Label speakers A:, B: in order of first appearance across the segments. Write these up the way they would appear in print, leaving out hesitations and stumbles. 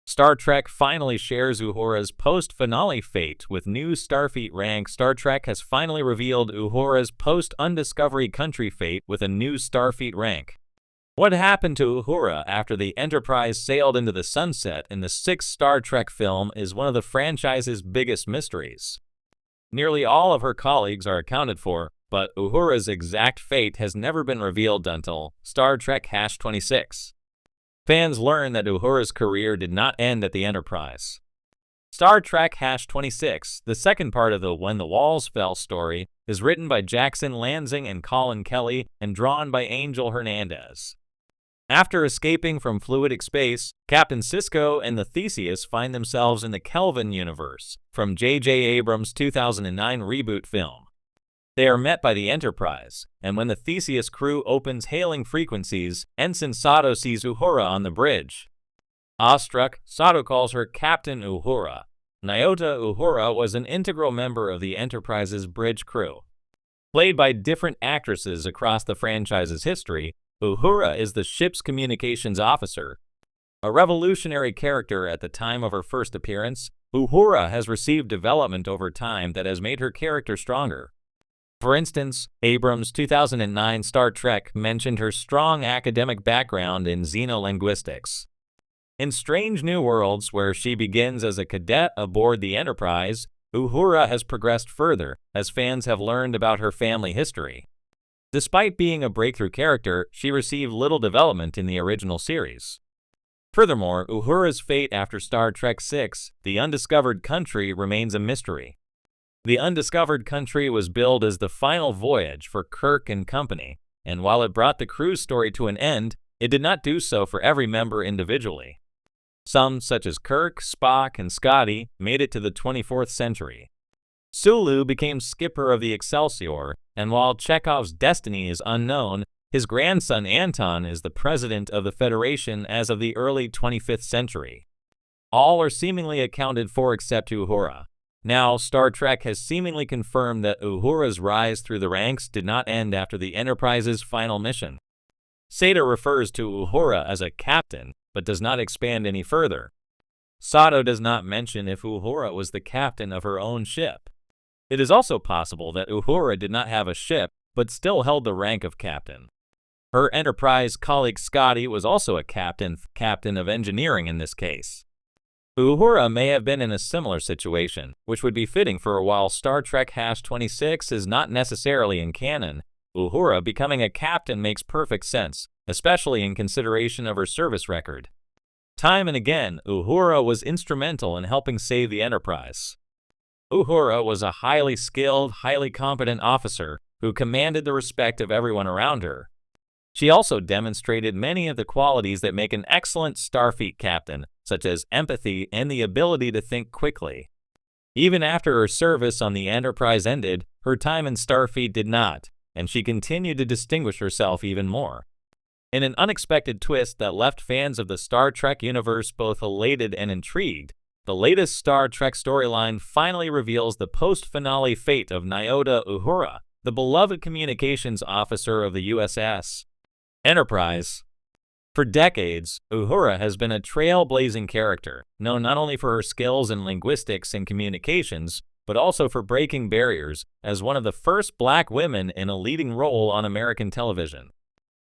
A: Star Trek finally shares Uhura's post-finale fate with new Starfleet rank. Star Trek has finally revealed Uhura's post-Undiscovery country fate with a new Starfleet rank. What happened to Uhura after the Enterprise sailed into the sunset in the sixth Star Trek film is one of the franchise's biggest mysteries. Nearly all of her colleagues are accounted for, but Uhura's exact fate has never been revealed until Star Trek-26. Fans learn that Uhura's career did not end at the Enterprise. Star Trek-26, the second part of the When the Walls Fell story, is written by Jackson Lansing and Colin Kelly and drawn by Angel Hernandez. After escaping from fluidic space, Captain Sisko and the Theseus find themselves in the Kelvin universe from J.J. Abrams' 2009 reboot film. They are met by the Enterprise, and when the Theseus crew opens hailing frequencies, Ensign Sato sees Uhura on the bridge. Awestruck, Sato calls her Captain Uhura. Nyota Uhura was an integral member of the Enterprise's bridge crew. Played by different actresses across the franchise's history, Uhura is the ship's communications officer. A revolutionary character at the time of her first appearance, Uhura has received development over time that has made her character stronger. For instance, Abrams' 2009 Star Trek mentioned her strong academic background in xenolinguistics. In Strange New Worlds, where she begins as a cadet aboard the Enterprise, Uhura has progressed further as fans have learned about her family history. Despite being a breakthrough character, she received little development in the original series. Furthermore, Uhura's fate after Star Trek VI, The Undiscovered Country, remains a mystery. The Undiscovered Country was billed as the final voyage for Kirk and company, and while it brought the crew's story to an end, it did not do so for every member individually. Some, such as Kirk, Spock, and Scotty, made it to the 24th century. Sulu became skipper of the Excelsior, and while Chekhov's destiny is unknown, his grandson Anton is the president of the Federation as of the early 25th century. All are seemingly accounted for except Uhura. Now, Star Trek has seemingly confirmed that Uhura's rise through the ranks did not end after the Enterprise's final mission. Sato refers to Uhura as a captain, but does not expand any further. Sato does not mention if Uhura was the captain of her own ship. It is also possible that Uhura did not have a ship, but still held the rank of captain. Her Enterprise colleague Scotty was also a captain of engineering in this case. Uhura may have been in a similar situation, which would be fitting for while Star Trek-26 is not necessarily in canon. Uhura becoming a captain makes perfect sense, especially in consideration of her service record. Time and again, Uhura was instrumental in helping save the Enterprise. Uhura was a highly skilled, highly competent officer who commanded the respect of everyone around her. She also demonstrated many of the qualities that make an excellent Starfleet captain, such as empathy and the ability to think quickly. Even after her service on the Enterprise ended, her time in Starfleet did not, and she continued to distinguish herself even more. In an unexpected twist that left fans of the Star Trek universe both elated and intrigued, the latest Star Trek storyline finally reveals the post-finale fate of Nyota Uhura, the beloved communications officer of the USS Enterprise. For decades, Uhura has been a trailblazing character, known not only for her skills in linguistics and communications, but also for breaking barriers as one of the first black women in a leading role on American television.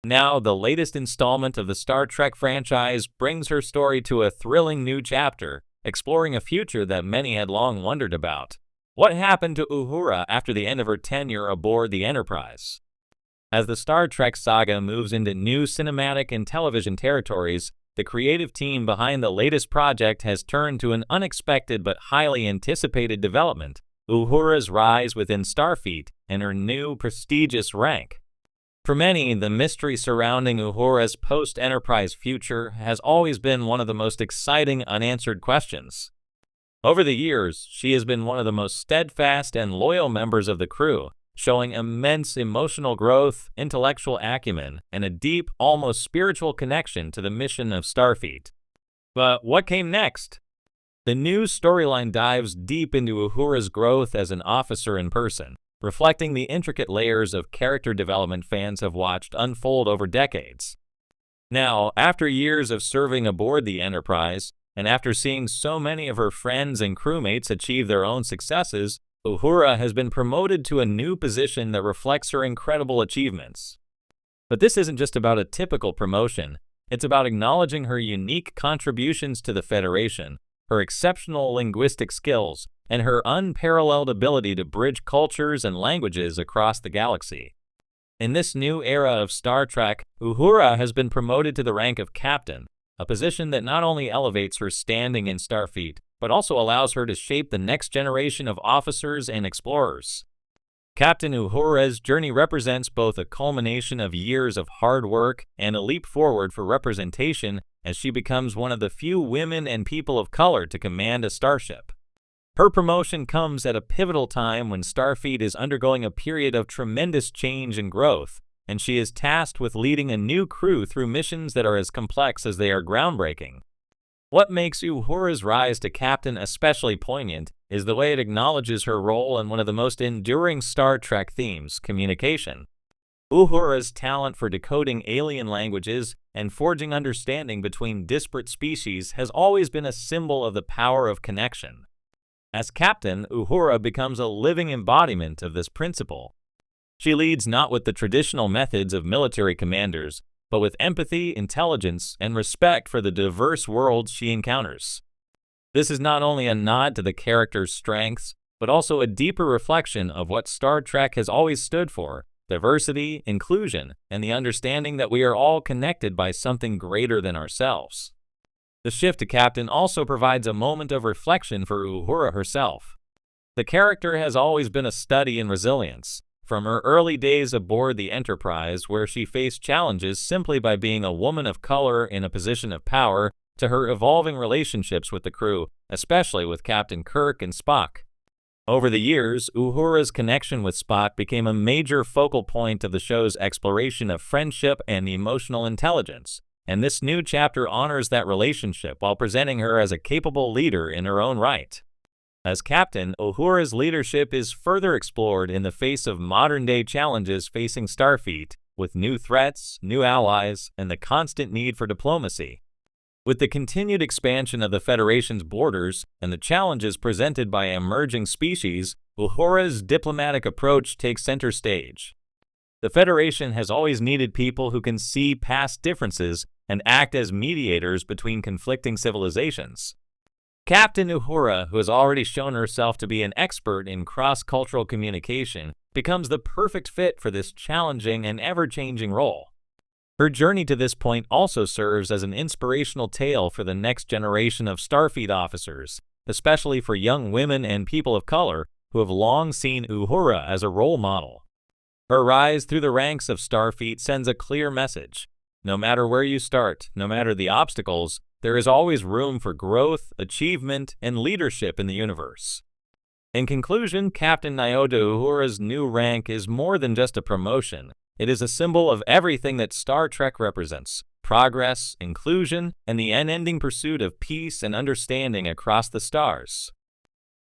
A: Now, the latest installment of the Star Trek franchise brings her story to a thrilling new chapter, exploring a future that many had long wondered about. What happened to Uhura after the end of her tenure aboard the Enterprise? As the Star Trek saga moves into new cinematic and television territories, the creative team behind the latest project has turned to an unexpected but highly anticipated development: Uhura's rise within Starfleet and her new prestigious rank. For many, the mystery surrounding Uhura's post-Enterprise future has always been one of the most exciting unanswered questions. Over the years, she has been one of the most steadfast and loyal members of the crew, showing immense emotional growth, intellectual acumen, and a deep, almost spiritual connection to the mission of Starfleet. But what came next? The new storyline dives deep into Uhura's growth as an officer in person, reflecting the intricate layers of character development fans have watched unfold over decades. Now, after years of serving aboard the Enterprise, And after seeing so many of her friends and crewmates achieve their own successes, Uhura has been promoted to a new position that reflects her incredible achievements. But this isn't just about a typical promotion. It's about acknowledging her unique contributions to the Federation, her exceptional linguistic skills, and her unparalleled ability to bridge cultures and languages across the galaxy. In this new era of Star Trek, Uhura has been promoted to the rank of Captain, a position that not only elevates her standing in Starfleet, but also allows her to shape the next generation of officers and explorers. Captain Uhura's journey represents both a culmination of years of hard work and a leap forward for representation as she becomes one of the few women and people of color to command a starship. Her promotion comes at a pivotal time when Starfleet is undergoing a period of tremendous change and growth, and she is tasked with leading a new crew through missions that are as complex as they are groundbreaking. What makes Uhura's rise to captain especially poignant is the way it acknowledges her role in one of the most enduring Star Trek themes, communication. Uhura's talent for decoding alien languages and forging understanding between disparate species has always been a symbol of the power of connection. As captain, Uhura becomes a living embodiment of this principle. She leads not with the traditional methods of military commanders, but with empathy, intelligence, and respect for the diverse worlds she encounters. This is not only a nod to the character's strengths, but also a deeper reflection of what Star Trek has always stood for: diversity, inclusion, and the understanding that we are all connected by something greater than ourselves. The shift to captain also provides a moment of reflection for Uhura herself. The character has always been a study in resilience, from her early days aboard the Enterprise, where she faced challenges simply by being a woman of color in a position of power, to her evolving relationships with the crew, especially with Captain Kirk and Spock. Over the years, Uhura's connection with Spock became a major focal point of the show's exploration of friendship and emotional intelligence, and this new chapter honors that relationship while presenting her as a capable leader in her own right. As captain, Uhura's leadership is further explored in the face of modern-day challenges facing Starfleet, with new threats, new allies, and the constant need for diplomacy. With the continued expansion of the Federation's borders and the challenges presented by emerging species, Uhura's diplomatic approach takes center stage. The Federation has always needed people who can see past differences and act as mediators between conflicting civilizations. Captain Uhura, who has already shown herself to be an expert in cross-cultural communication, becomes the perfect fit for this challenging and ever-changing role. Her journey to this point also serves as an inspirational tale for the next generation of Starfleet officers, especially for young women and people of color who have long seen Uhura as a role model. Her rise through the ranks of Starfleet sends a clear message. No matter where you start, no matter the obstacles, there is always room for growth, achievement, and leadership in the universe. In conclusion, Captain Nyota Uhura's new rank is more than just a promotion. It is a symbol of everything that Star Trek represents: progress, inclusion, and the unending pursuit of peace and understanding across the stars.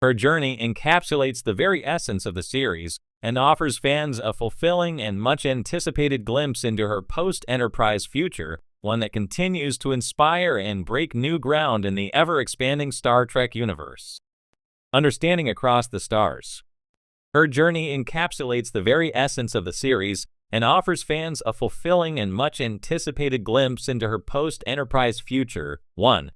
A: Her journey encapsulates the very essence of the series and offers fans a fulfilling and much-anticipated glimpse into her post-Enterprise future, one that continues to inspire and break new ground in the ever-expanding Star Trek universe. Understanding across the stars. Her journey encapsulates the very essence of the series and offers fans a fulfilling and much-anticipated glimpse into her post-Enterprise future, one